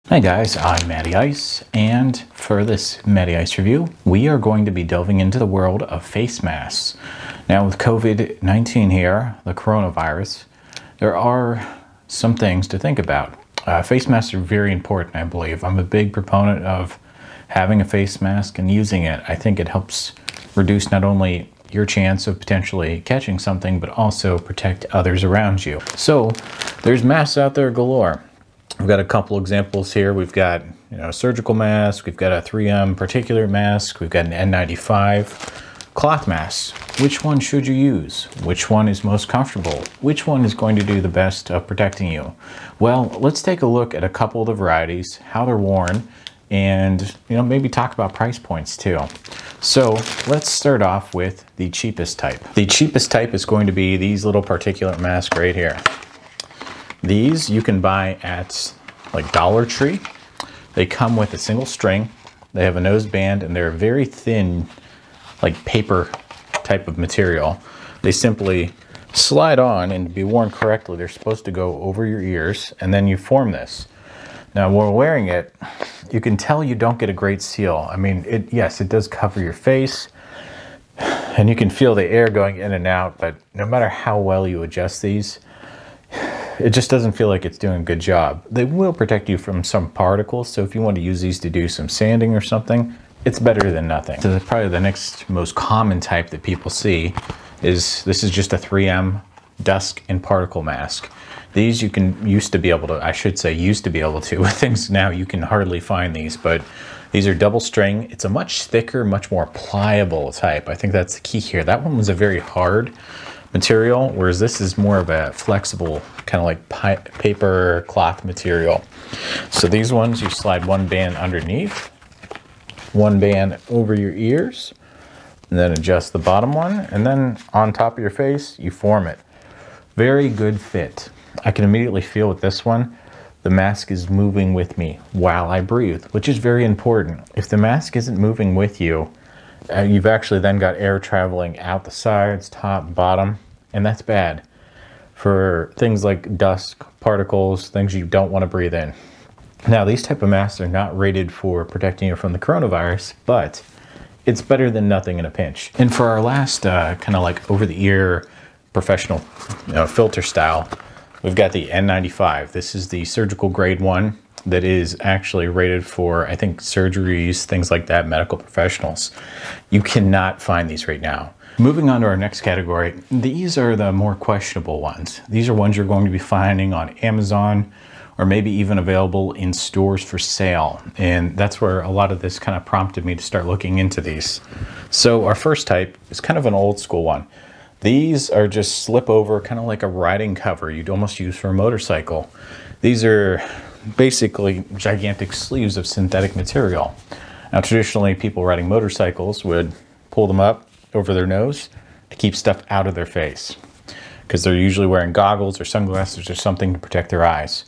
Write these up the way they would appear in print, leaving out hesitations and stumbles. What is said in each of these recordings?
Hi guys, I'm Matty Ice, and for this Matty Ice review, we are going to be delving into the world of face masks. Now with COVID-19 here, the coronavirus, there are some things to think about. Face masks are very important, I believe. I'm a big proponent of having a face mask and using it. I think it helps reduce not only your chance of potentially catching something, but also protect others around you. So there's masks out there galore. We've got a couple examples here. We've got, a surgical mask. We've got a 3M particulate mask. We've got an N95 cloth mask. Which one should you use? Which one is most comfortable? Which one is going to do the best of protecting you? Well, let's take a look at a couple of the varieties, how they're worn, and maybe talk about price points too. So let's start off with the cheapest type. The cheapest type is going to be these little particulate masks right here. These you can buy at like Dollar Tree. They come with a single string. They have a nose band and they're very thin, like paper type of material. They simply slide on, and to be worn correctly, they're supposed to go over your ears, and then you form this. Now while wearing it, you can tell you don't get a great seal. I mean, yes, it does cover your face and you can feel the air going in and out, but no matter how well you adjust these, it just doesn't feel like it's doing a good job. They will protect you from some particles, so if you want to use these to do some sanding or something, it's better than nothing. So probably the next most common type that people see is, this is just a 3M dust and particle mask. These used to be able to, with things now you can hardly find these, but these are double string. It's a much thicker, much more pliable type. I think that's the key here. That one was a very hard material, whereas this is more of a flexible kind of like paper cloth material. So these ones, you slide one band underneath, one band over your ears, and then adjust the bottom one, and then on top of your face you form it. Very good fit. I can immediately feel with this one the mask is moving with me while I breathe, which is very important. If the mask isn't moving with you, you've actually then got air traveling out the sides, top, bottom, and that's bad for things like dust, particles, things you don't want to breathe in. Now, these type of masks are not rated for protecting you from the coronavirus, but it's better than nothing in a pinch. And for our last kind of like over-the-ear professional filter style, we've got the N95. This is the surgical grade one that is actually rated for, I think, surgeries, things like that, medical professionals. You cannot find these right now. Moving on to our next category, these are the more questionable ones. These are ones you're going to be finding on Amazon or maybe even available in stores for sale. And that's where a lot of this kind of prompted me to start looking into these. So our first type is kind of an old school one. These are just slip over, kind of like a riding cover you'd almost use for a motorcycle. These are basically gigantic sleeves of synthetic material. Now traditionally people riding motorcycles would pull them up over their nose to keep stuff out of their face, because they're usually wearing goggles or sunglasses or something to protect their eyes.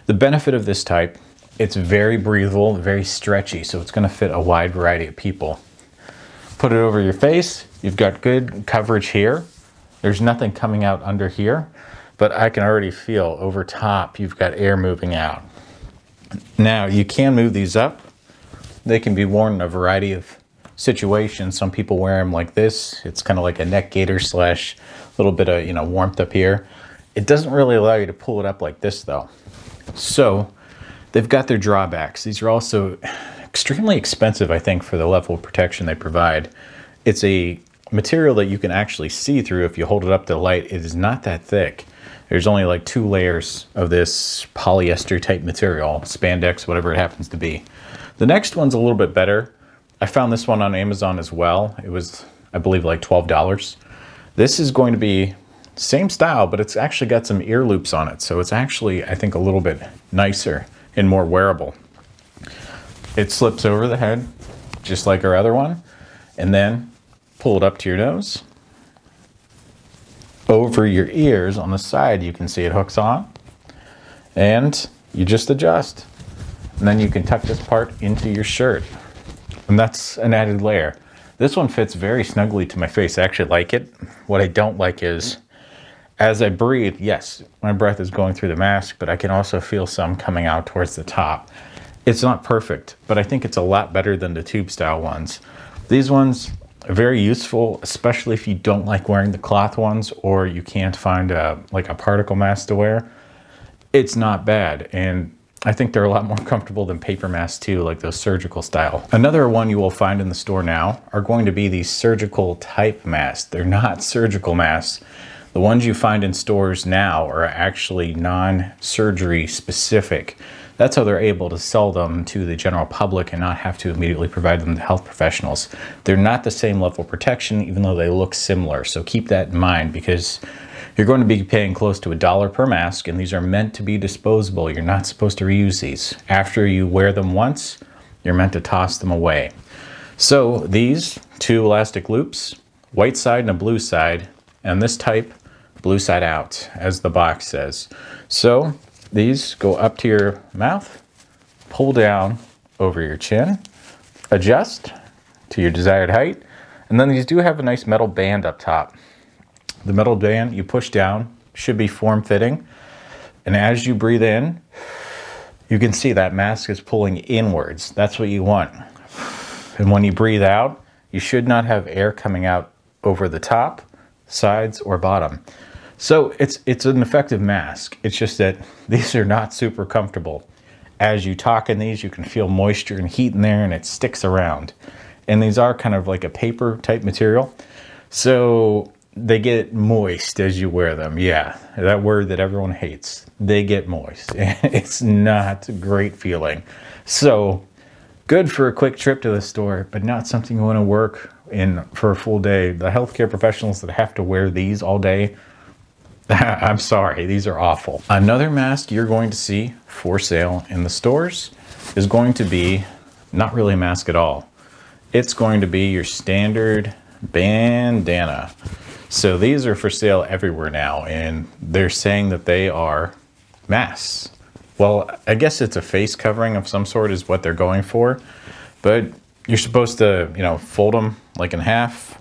The benefit of this type, it's very breathable, very stretchy, so it's going to fit a wide variety of people. Put it over your face, you've got good coverage here. There's nothing coming out under here, but I can already feel over top you've got air moving out. Now you can move these up. They can be worn in a variety of situations. Some people wear them like this. It's kind of like a neck gaiter slash a little bit of warmth up here. It doesn't really allow you to pull it up like this though. So they've got their drawbacks. These are also extremely expensive, I think, for the level of protection they provide. It's a material that you can actually see through if you hold it up to the light. It is not that thick. There's only like 2 layers of this polyester type material, spandex, whatever it happens to be. The next one's a little bit better. I found this one on Amazon as well. It was, I believe, like $12. This is going to be same style, but it's actually got some ear loops on it. So it's actually, I think, a little bit nicer and more wearable. It slips over the head, just like our other one, and then pull it up to your nose. Over your ears on the side, you can see it hooks on, and you just adjust. And then you can tuck this part into your shirt. And that's an added layer. This one fits very snugly to my face. I actually like it. What I don't like is, as I breathe, yes, my breath is going through the mask, but I can also feel some coming out towards the top. It's not perfect, but I think it's a lot better than the tube style ones. These ones are very useful, especially if you don't like wearing the cloth ones or you can't find like a particle mask to wear. It's not bad, and I think they're a lot more comfortable than paper masks too, like those surgical style. Another one you will find in the store now are going to be these surgical type masks. They're not surgical masks. The ones you find in stores now are actually non-surgery specific. That's how they're able to sell them to the general public and not have to immediately provide them to health professionals. They're not the same level of protection, even though they look similar. So keep that in mind, because you're going to be paying close to $1 per mask, and these are meant to be disposable. You're not supposed to reuse these. After you wear them once, you're meant to toss them away. So these 2 elastic loops, white side and a blue side, and this type, blue side out, as the box says. So these go up to your mouth, pull down over your chin, adjust to your desired height, and then these do have a nice metal band up top. The metal band you push down should be form-fitting, and as you breathe in, you can see that mask is pulling inwards. That's what you want. And when you breathe out, you should not have air coming out over the top, sides, or bottom. So it's an effective mask. It's just that these are not super comfortable. As you talk in these, you can feel moisture and heat in there, and it sticks around. And these are kind of like a paper type material, so they get moist as you wear them. Yeah, that word that everyone hates. They get moist. It's not a great feeling. So good for a quick trip to the store, but not something you want to work in for a full day. The healthcare professionals that have to wear these all day, I'm sorry, these are awful. Another mask you're going to see for sale in the stores is going to be not really a mask at all. It's going to be your standard bandana. So these are for sale everywhere now, and they're saying that they are masks. Well, I guess it's a face covering of some sort is what they're going for, but you're supposed to, you know, fold them like in half,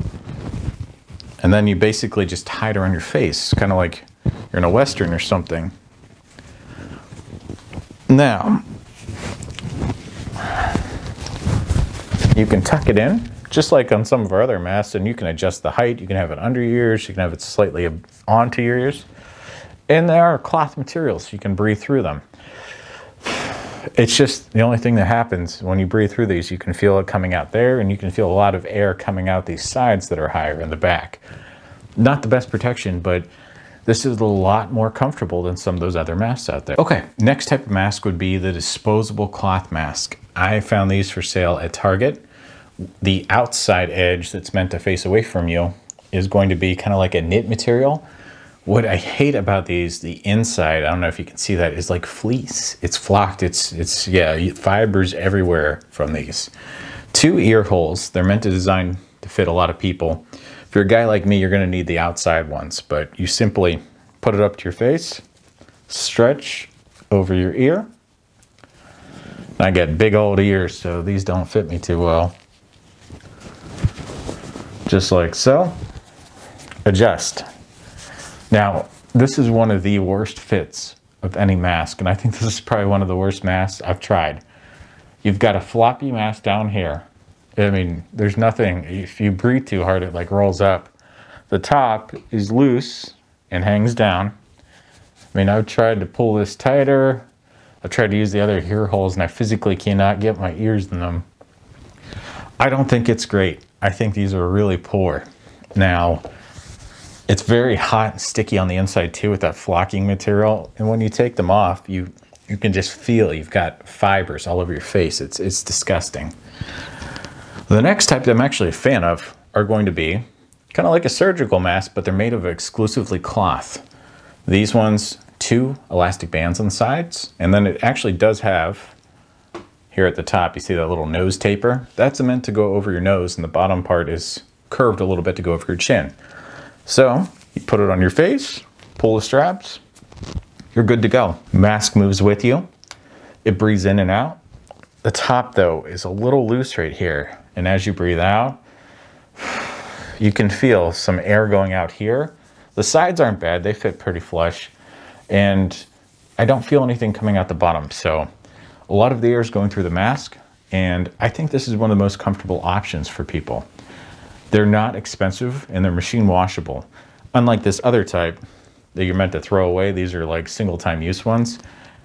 and then you basically just tie it around your face, kind of like you're in a Western or something. Now, you can tuck it in, just like on some of our other masks, and you can adjust the height. You can have it under your ears, you can have it slightly onto your ears. And they are cloth materials, so you can breathe through them. It's just the only thing that happens when you breathe through these, you can feel it coming out there, and you can feel a lot of air coming out these sides that are higher in the back. Not the best protection, but this is a lot more comfortable than some of those other masks out there. Okay, next type of mask would be the disposable cloth mask. I found these for sale at Target. The outside edge that's meant to face away from you is going to be kind of like a knit material. What I hate about these, the inside, I don't know if you can see that, is like fleece. It's flocked, it's yeah, fibers everywhere from these. 2 ear holes, they're meant to design to fit a lot of people. If you're a guy like me, you're gonna need the outside ones, but you simply put it up to your face, stretch over your ear. I got big old ears, so these don't fit me too well. Just like so, adjust. Now, this is one of the worst fits of any mask, and I think this is probably one of the worst masks I've tried. You've got a floppy mask down here. I mean, there's nothing, if you breathe too hard, it like rolls up. The top is loose and hangs down. I mean, I've tried to pull this tighter. I've tried to use the other ear holes, and I physically cannot get my ears in them. I don't think it's great. I think these are really poor. Now, it's very hot and sticky on the inside too with that flocking material. And when you take them off, you can just feel you've got fibers all over your face. It's disgusting. The next type that I'm actually a fan of are going to be kind of like a surgical mask, but they're made of exclusively cloth. These ones, 2 elastic bands on the sides, and then it actually does have, here at the top, you see that little nose taper? That's meant to go over your nose, and the bottom part is curved a little bit to go over your chin. So you put it on your face, pull the straps, you're good to go. Mask moves with you. It breathes in and out. The top though is a little loose right here. And as you breathe out, you can feel some air going out here. The sides aren't bad, they fit pretty flush. And I don't feel anything coming out the bottom. So A lot of the air is going through the mask, and I think this is one of the most comfortable options for people. They're not expensive and they're machine washable. Unlike this other type that you're meant to throw away, these are like single time use ones.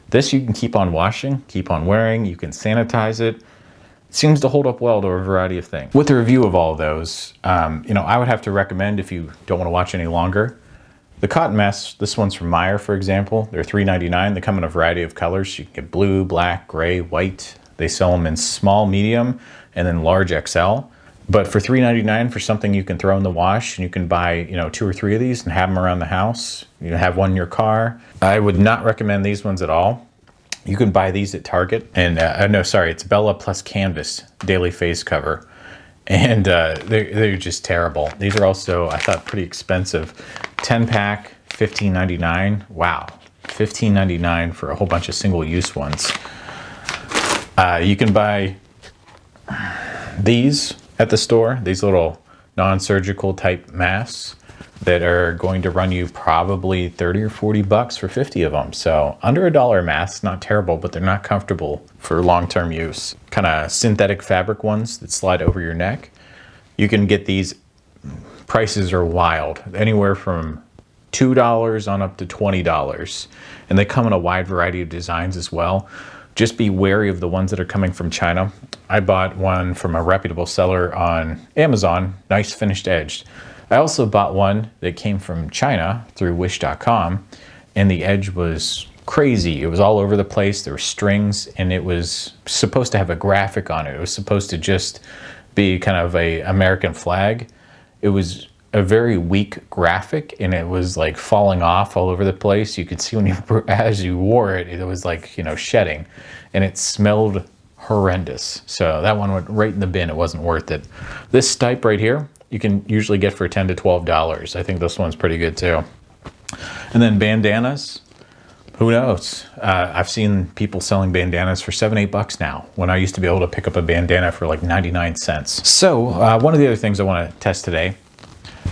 This you can keep on washing, keep on wearing, you can sanitize it. It seems to hold up well to a variety of things. With the review of all of those, I would have to recommend, if you don't want to watch any longer, the cotton masks. This one's from Meyer, for example. They're $3.99. They come in a variety of colors. You can get blue, black, gray, white. They sell them in small, medium, and then large XL. But for $3.99 for something you can throw in the wash, and you can buy, 2 or 3 of these and have them around the house. You have one in your car. I would not recommend these ones at all. You can buy these at Target. And it's Bella Plus Canvas Daily Face Cover. And they're just terrible. These are also, I thought, pretty expensive. 10-pack, $15.99. Wow, $15.99 for a whole bunch of single-use ones. You can buy these at the store, these little non-surgical type masks that are going to run you probably 30 or 40 bucks for 50 of them. So under $1 mask, not terrible, but they're not comfortable for long-term use. Kind of synthetic fabric ones that slide over your neck. You can get these, prices are wild, anywhere from $2 on up to $20. And they come in a wide variety of designs as well. Just be wary of the ones that are coming from China. I bought one from a reputable seller on Amazon, nice finished edged. I also bought one that came from China through wish.com, and the edge was crazy. It was all over the place. There were strings, and it was supposed to have a graphic on it. It was supposed to just be kind of a American flag. It was a very weak graphic, and it was like falling off all over the place. You could see when as you wore it, it was like, shedding, and it smelled horrendous. So that one went right in the bin. It wasn't worth it. This stipe right here, you can usually get for $10 to $12. I think this one's pretty good too. And then bandanas, who knows? I've seen people selling bandanas for $7, $8 now, when I used to be able to pick up a bandana for like 99 cents. So one of the other things I want to test today,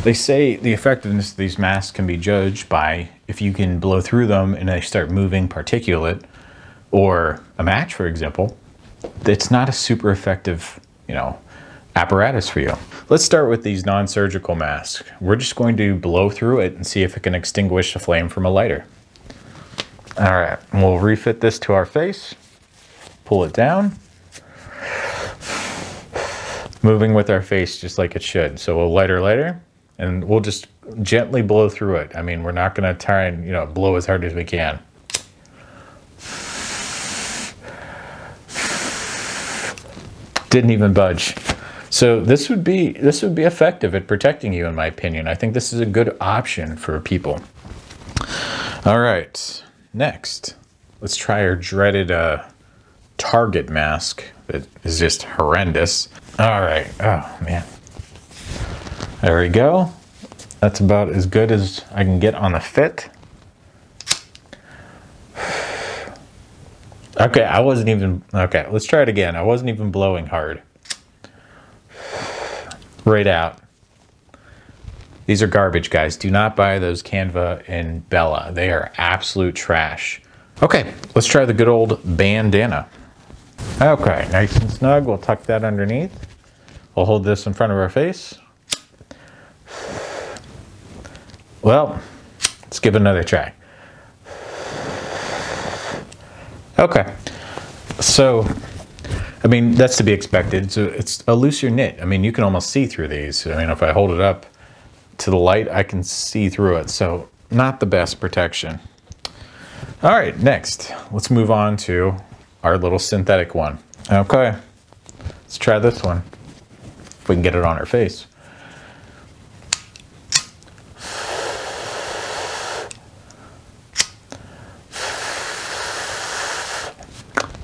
they say the effectiveness of these masks can be judged by if you can blow through them and they start moving particulate, or a match, for example. It's not a super effective, apparatus for you. Let's start with these non-surgical masks. We're just going to blow through it and see if it can extinguish the flame from a lighter. All right, we'll refit this to our face, pull it down, moving with our face just like it should. So we'll lighter, and we'll just gently blow through it. I mean, we're not gonna try and, blow as hard as we can. Didn't even budge. So this would be effective at protecting you, in my opinion. I think this is a good option for people. All right, next, let's try our dreaded Target mask that is just horrendous. All right, oh man. There we go. That's about as good as I can get on the fit. Okay, let's try it again. I wasn't even blowing hard. Right out. These are garbage, guys. Do not buy those Canva and Bella. They are absolute trash. Okay, let's try the good old bandana. Okay, nice and snug. We'll tuck that underneath. We'll hold this in front of our face. Well, let's give it another try. Okay, so, I mean, that's to be expected. So it's a looser knit. I mean, you can almost see through these. I mean, if I hold it up to the light, I can see through it. So not the best protection. All right, next, let's move on to our little synthetic one. Okay, let's try this one, if we can get it on our face.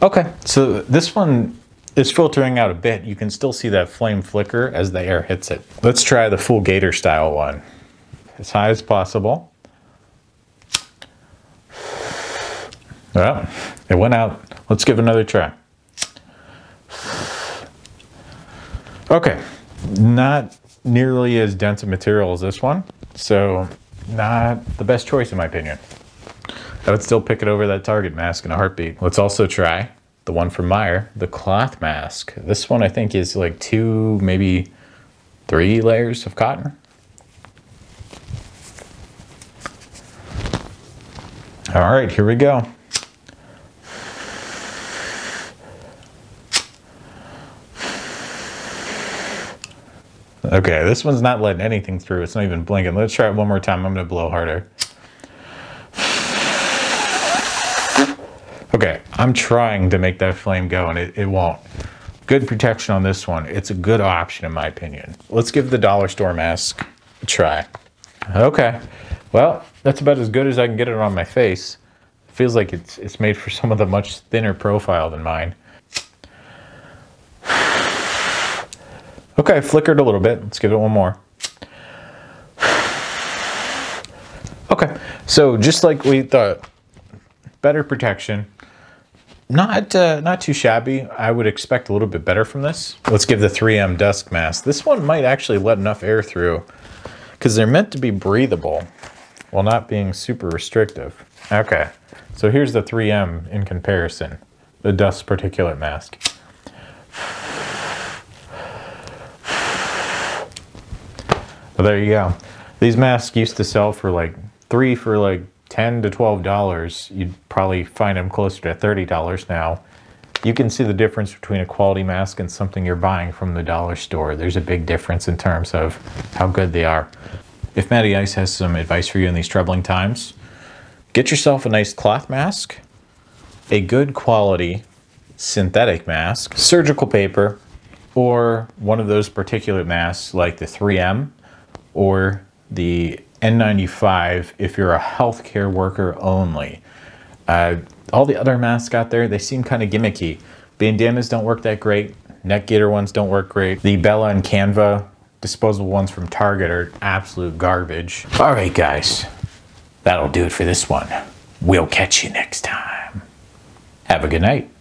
Okay, so this one is filtering out a bit. You can still see that flame flicker as the air hits it. Let's try the full gator style one. As high as possible. Well, it went out. Let's give it another try. Okay, not nearly as dense a material as this one, so not the best choice in my opinion. I would still pick it over that Target mask in a heartbeat. Let's also try the one from Meyer, the cloth mask. This one I think is like 2, maybe 3 layers of cotton. All right, here we go. Okay, this one's not letting anything through. It's not even blinking. Let's try it one more time. I'm gonna blow harder. Okay, I'm trying to make that flame go and it won't. Good protection on this one. It's a good option in my opinion. Let's give the dollar store mask a try. Okay, well, that's about as good as I can get it on my face. It feels like it's made for someone with a much thinner profile than mine. Okay, flickered a little bit. Let's give it one more. Okay, so just like we thought, better protection. Not too shabby. I would expect a little bit better from this. Let's give the 3M Dusk Mask. This one might actually let enough air through because they're meant to be breathable while not being super restrictive. Okay, so here's the 3M in comparison, the dust particulate mask. Well, there you go. These masks used to sell for like 3 for like $10 to $12. You'd probably find them closer to $30 now. You can see the difference between a quality mask and something you're buying from the dollar store. There's a big difference in terms of how good they are. If Matty Ice has some advice for you in these troubling times, get yourself a nice cloth mask, a good quality synthetic mask, surgical paper, or one of those particulate masks like the 3M or the N95 if you're a healthcare worker only. All the other masks out there, they seem kind of gimmicky. Bandanas don't work that great. Neck gaiter ones don't work great. The Bella and Canva disposable ones from Target are absolute garbage. All right, guys, that'll do it for this one. We'll catch you next time. Have a good night.